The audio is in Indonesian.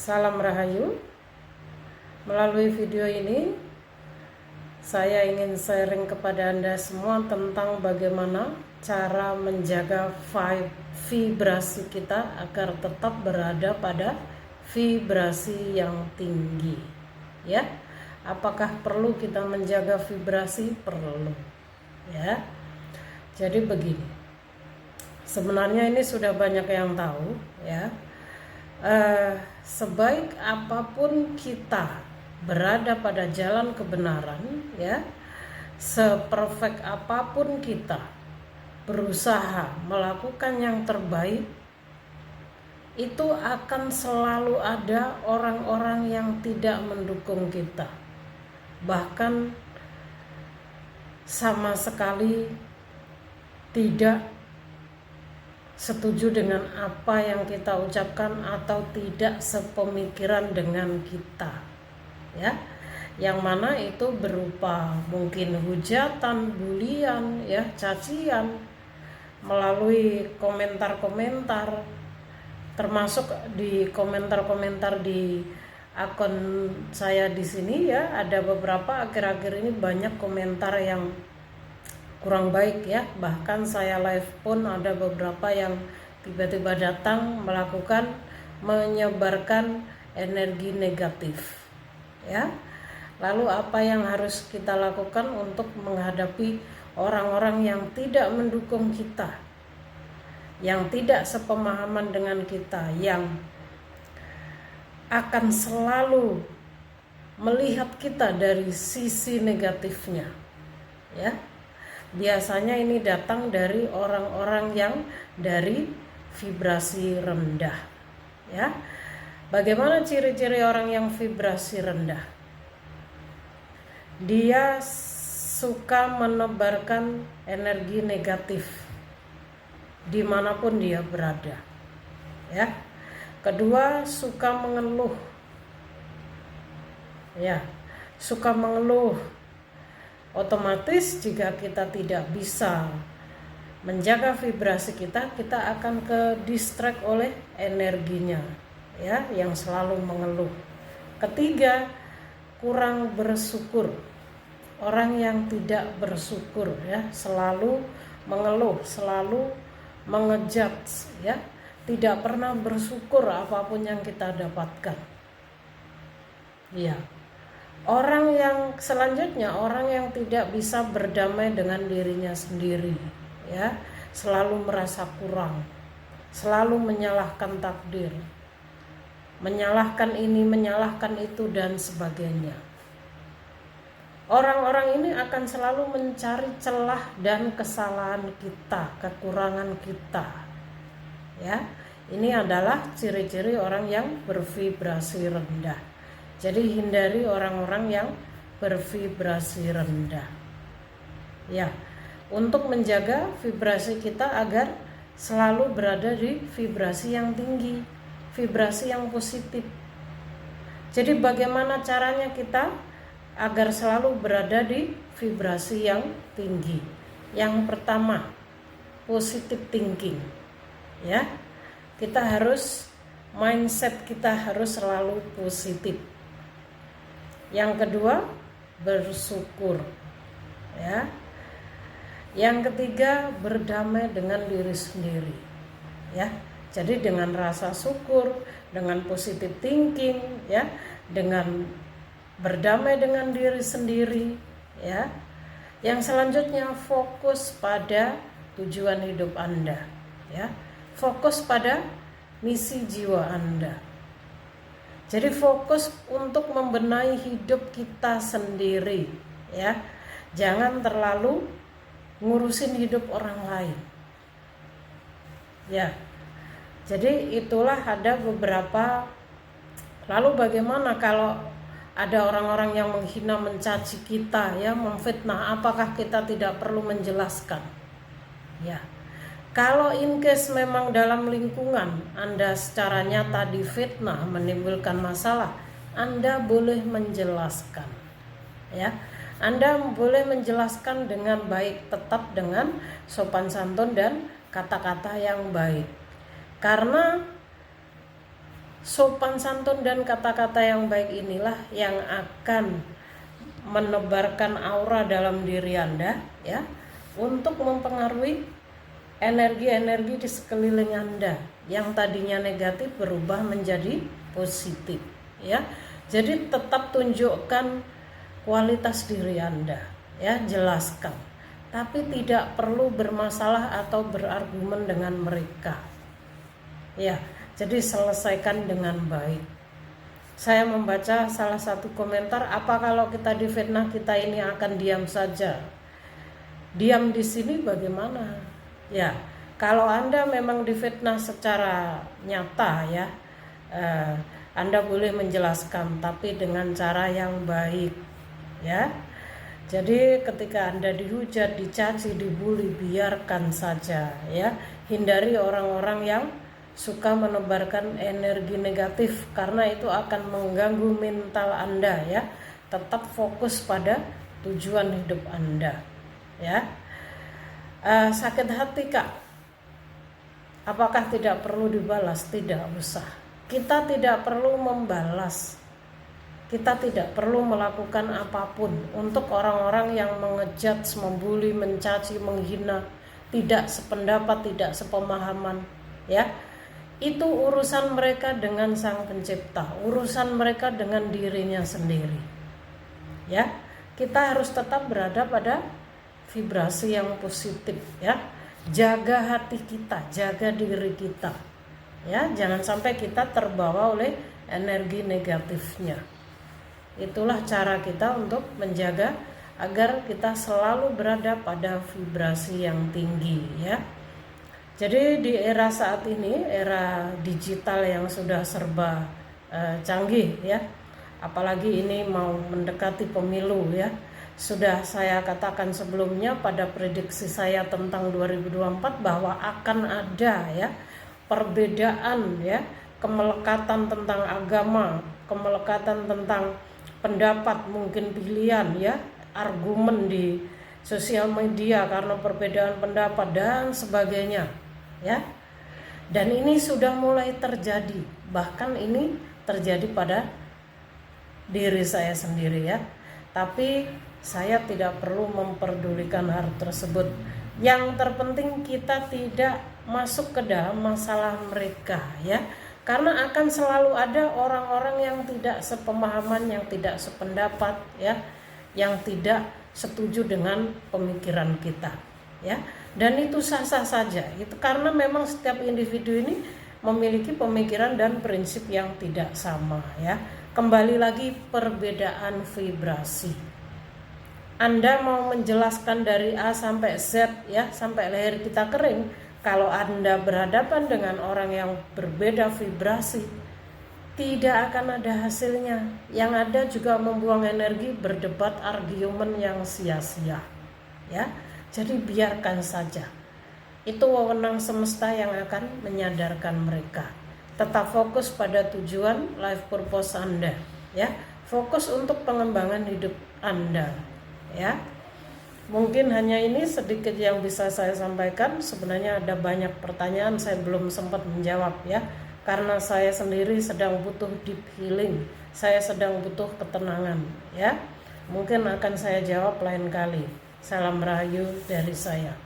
Salam Rahayu. Melalui video ini saya ingin sharing kepada Anda semua tentang bagaimana cara menjaga vibrasi kita agar tetap berada pada vibrasi yang tinggi. Ya, apakah perlu kita menjaga vibrasi? Perlu. Ya. Jadi begini. Sebenarnya ini sudah banyak yang tahu, ya. Sebaik apapun kita berada pada jalan kebenaran, ya, seperfect apapun kita berusaha melakukan yang terbaik, itu akan selalu ada orang-orang yang tidak mendukung kita, bahkan sama sekali tidak setuju dengan apa yang kita ucapkan atau tidak sepemikiran dengan kita, ya, yang mana itu berupa mungkin hujatan, bulian, ya, cacian melalui komentar-komentar, termasuk di komentar-komentar di akun saya di sini, ya, ada beberapa akhir-akhir ini banyak komentar yang kurang baik, ya. Bahkan saya live pun ada beberapa yang tiba-tiba datang menyebarkan energi negatif, ya. Lalu apa yang harus kita lakukan untuk menghadapi orang-orang yang tidak mendukung kita, yang tidak sepemahaman dengan kita, yang akan selalu melihat kita dari sisi negatifnya, ya. Biasanya ini datang dari orang-orang yang dari vibrasi rendah, ya. Bagaimana ciri-ciri orang yang vibrasi rendah? Dia suka menebarkan energi negatif dimanapun dia berada, ya. Kedua, suka mengeluh, ya, suka mengeluh. Otomatis jika kita tidak bisa menjaga vibrasi kita, kita akan ke distract oleh energinya, ya, yang selalu mengeluh. Ketiga, kurang bersyukur. Orang yang tidak bersyukur, ya, selalu mengeluh, selalu mengejudge, ya, tidak pernah bersyukur apapun yang kita dapatkan. Ya. Orang yang selanjutnya, orang yang tidak bisa berdamai dengan dirinya sendiri, ya, selalu merasa kurang, selalu menyalahkan takdir, menyalahkan ini, menyalahkan itu, dan sebagainya. Orang-orang ini akan selalu mencari celah dan kesalahan kita, kekurangan kita, ya. Ini adalah ciri-ciri orang yang bervibrasi rendah. Jadi hindari orang-orang yang bervibrasi rendah, ya, untuk menjaga vibrasi kita agar selalu berada di vibrasi yang tinggi, vibrasi yang positif. Jadi bagaimana caranya kita agar selalu berada di vibrasi yang tinggi? Yang pertama, positive thinking, ya. Kita harus, mindset kita harus selalu positif. Yang kedua, bersyukur, ya. Yang ketiga, berdamai dengan diri sendiri, ya. Jadi dengan rasa syukur, dengan positive thinking, ya, dengan berdamai dengan diri sendiri, ya. Yang selanjutnya, fokus pada tujuan hidup Anda, ya. Fokus pada misi jiwa Anda. Jadi fokus untuk membenahi hidup kita sendiri, ya. Jangan terlalu ngurusin hidup orang lain, ya. Jadi itulah ada beberapa. Lalu bagaimana kalau ada orang-orang yang menghina, mencaci kita, ya, memfitnah? Apakah kita tidak perlu menjelaskan? Ya. Kalau in case memang dalam lingkungan Anda secara nyata difitnah, menimbulkan masalah, Anda boleh menjelaskan, ya. Anda boleh menjelaskan dengan baik, tetap dengan sopan santun dan kata-kata yang baik. Karena Sopan santun dan kata-kata yang baik inilah yang akan menebarkan aura dalam diri Anda, ya, untuk mempengaruhi energi-energi di sekeliling Anda yang tadinya negatif berubah menjadi positif, ya. Jadi tetap tunjukkan kualitas diri Anda, ya, jelaskan. Tapi tidak perlu bermasalah atau berargumen dengan mereka. Ya, jadi selesaikan dengan baik. Saya membaca salah satu komentar, apa kalau kita difitnah kita ini akan diam saja? Diam di sini bagaimana? Ya, kalau Anda memang difitnah secara nyata, ya, Anda boleh menjelaskan, tapi dengan cara yang baik, ya. Jadi ketika Anda dihujat, dicaci, dibully, biarkan saja, ya. Hindari orang-orang yang suka menebarkan energi negatif, karena itu akan mengganggu mental Anda, ya. Tetap fokus pada tujuan hidup Anda, ya. Sakit hati, Kak, apakah tidak perlu dibalas? Tidak usah. Kita tidak perlu membalas. Kita tidak perlu melakukan apapun untuk orang-orang yang mengejat, membuli, mencaci, menghina, tidak sependapat, tidak sepemahaman, ya. Itu urusan mereka dengan Sang Pencipta, urusan mereka dengan dirinya sendiri, ya. Kita harus tetap berada pada vibrasi yang positif, ya. Jaga hati kita, jaga diri kita, ya. Jangan sampai kita terbawa oleh energi negatifnya. Itulah cara kita untuk menjaga agar kita selalu berada pada vibrasi yang tinggi, ya. Jadi di era saat ini, era digital yang sudah serba canggih, ya. Apalagi ini mau mendekati pemilu, ya. Sudah saya katakan sebelumnya pada prediksi saya tentang 2024 bahwa akan ada, ya, perbedaan, ya, kemelekatan tentang agama, kemelekatan tentang pendapat, mungkin pilihan, ya, argumen di sosial media karena perbedaan pendapat dan sebagainya, ya. Dan ini sudah mulai terjadi, bahkan ini terjadi pada diri saya sendiri, ya. Tapi saya tidak perlu memperdulikan hal tersebut. Yang terpenting kita tidak masuk ke dalam masalah mereka, ya. Karena akan selalu ada orang-orang yang tidak sepemahaman, yang tidak sependapat, ya, yang tidak setuju dengan pemikiran kita, ya. Dan itu sah-sah saja. Itu karena memang setiap individu ini memiliki pemikiran dan prinsip yang tidak sama, ya. Kembali lagi perbedaan vibrasi. Anda mau menjelaskan dari A sampai Z, ya, sampai leher kita kering. Kalau Anda berhadapan dengan orang yang berbeda vibrasi, tidak akan ada hasilnya. Yang ada juga membuang energi, berdebat, argumen yang sia-sia, ya. Jadi biarkan saja. Itu wewenang semesta yang akan menyadarkan mereka. Tetap fokus pada tujuan life purpose Anda, ya. Fokus untuk pengembangan hidup Anda, ya. Mungkin hanya ini sedikit yang bisa saya sampaikan. Sebenarnya ada banyak pertanyaan saya belum sempat menjawab, ya. Karena saya sendiri sedang butuh deep healing. Saya sedang butuh ketenangan, ya. Mungkin akan saya jawab lain kali. Salam rahayu dari saya.